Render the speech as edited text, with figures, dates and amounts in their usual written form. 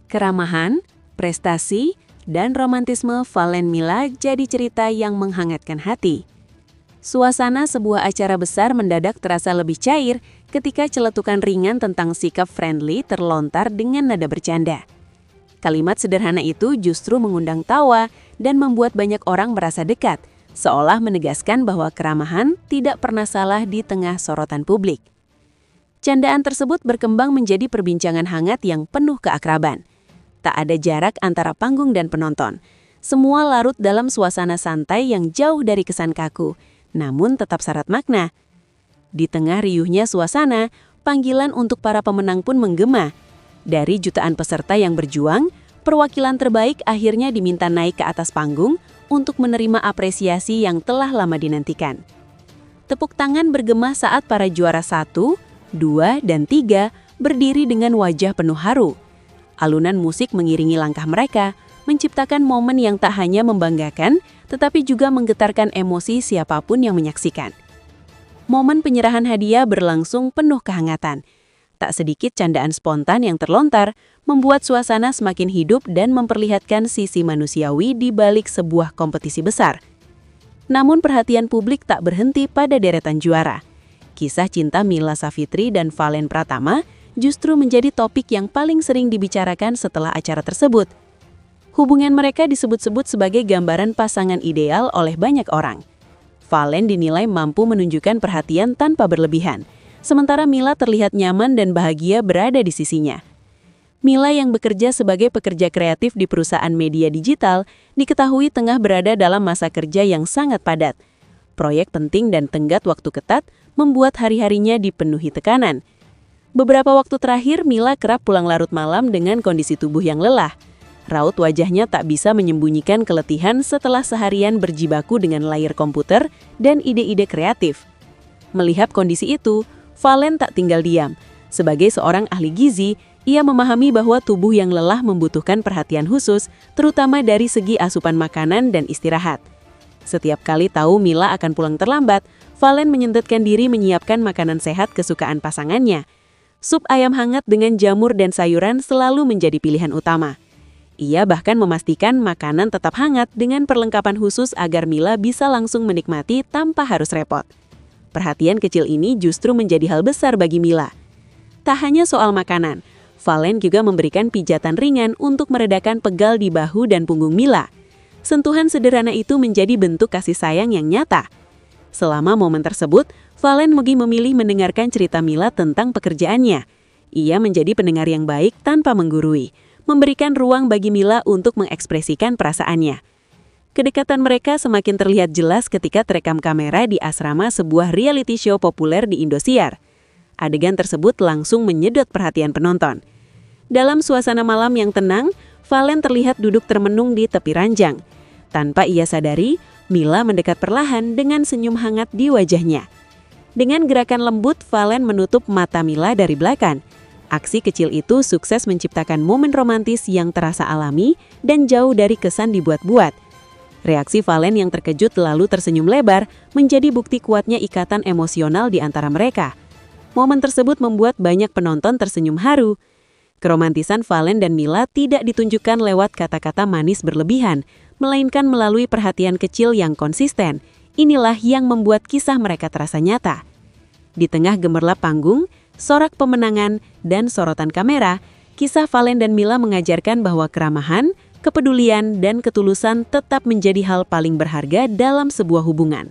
Keramahan, prestasi, dan romantisme Valen Milla jadi cerita yang menghangatkan hati. Suasana sebuah acara besar mendadak terasa lebih cair ketika celetukan ringan tentang sikap friendly terlontar dengan nada bercanda. Kalimat sederhana itu justru mengundang tawa dan membuat banyak orang merasa dekat, seolah menegaskan bahwa keramahan tidak pernah salah di tengah sorotan publik. Candaan tersebut berkembang menjadi perbincangan hangat yang penuh keakraban. Tak ada jarak antara panggung dan penonton. Semua larut dalam suasana santai yang jauh dari kesan kaku, namun tetap syarat makna. Di tengah riuhnya suasana, panggilan untuk para pemenang pun menggema. Dari jutaan peserta yang berjuang, perwakilan terbaik akhirnya diminta naik ke atas panggung untuk menerima apresiasi yang telah lama dinantikan. Tepuk tangan bergema saat para juara 1, 2, dan 3 berdiri dengan wajah penuh haru. Alunan musik mengiringi langkah mereka, menciptakan momen yang tak hanya membanggakan, tetapi juga menggetarkan emosi siapapun yang menyaksikan. Momen penyerahan hadiah berlangsung penuh kehangatan. Tak sedikit candaan spontan yang terlontar, membuat suasana semakin hidup dan memperlihatkan sisi manusiawi di balik sebuah kompetisi besar. Namun perhatian publik tak berhenti pada deretan juara. Kisah cinta Milla Savitri dan Valen Pratama justru menjadi topik yang paling sering dibicarakan setelah acara tersebut. Hubungan mereka disebut-sebut sebagai gambaran pasangan ideal oleh banyak orang. Valen dinilai mampu menunjukkan perhatian tanpa berlebihan, sementara Milla terlihat nyaman dan bahagia berada di sisinya. Milla yang bekerja sebagai pekerja kreatif di perusahaan media digital diketahui tengah berada dalam masa kerja yang sangat padat. Proyek penting dan tenggat waktu ketat membuat hari-harinya dipenuhi tekanan. Beberapa waktu terakhir, Milla kerap pulang larut malam dengan kondisi tubuh yang lelah. Raut wajahnya tak bisa menyembunyikan keletihan setelah seharian berjibaku dengan layar komputer dan ide-ide kreatif. Melihat kondisi itu, Valen tak tinggal diam. Sebagai seorang ahli gizi, ia memahami bahwa tubuh yang lelah membutuhkan perhatian khusus, terutama dari segi asupan makanan dan istirahat. Setiap kali tahu Milla akan pulang terlambat, Valen menyempatkan diri menyiapkan makanan sehat kesukaan pasangannya. Sup ayam hangat dengan jamur dan sayuran selalu menjadi pilihan utama. Ia bahkan memastikan makanan tetap hangat dengan perlengkapan khusus agar Milla bisa langsung menikmati tanpa harus repot. Perhatian kecil ini justru menjadi hal besar bagi Milla. Tak hanya soal makanan, Valen juga memberikan pijatan ringan untuk meredakan pegal di bahu dan punggung Milla. Sentuhan sederhana itu menjadi bentuk kasih sayang yang nyata. Selama momen tersebut, Valen memilih mendengarkan cerita Milla tentang pekerjaannya. Ia menjadi pendengar yang baik tanpa menggurui, memberikan ruang bagi Milla untuk mengekspresikan perasaannya. Kedekatan mereka semakin terlihat jelas ketika terekam kamera di asrama sebuah reality show populer di Indosiar. Adegan tersebut langsung menyedot perhatian penonton. Dalam suasana malam yang tenang, Valen terlihat duduk termenung di tepi ranjang. Tanpa ia sadari, Milla mendekat perlahan dengan senyum hangat di wajahnya. Dengan gerakan lembut, Valen menutup mata Milla dari belakang. Aksi kecil itu sukses menciptakan momen romantis yang terasa alami dan jauh dari kesan dibuat-buat. Reaksi Valen yang terkejut lalu tersenyum lebar menjadi bukti kuatnya ikatan emosional di antara mereka. Momen tersebut membuat banyak penonton tersenyum haru. Keromantisan Valen dan Milla tidak ditunjukkan lewat kata-kata manis berlebihan, melainkan melalui perhatian kecil yang konsisten. Inilah yang membuat kisah mereka terasa nyata. Di tengah gemerlap panggung, sorak pemenangan, dan sorotan kamera, kisah Valen dan Milla mengajarkan bahwa keramahan, kepedulian, dan ketulusan tetap menjadi hal paling berharga dalam sebuah hubungan.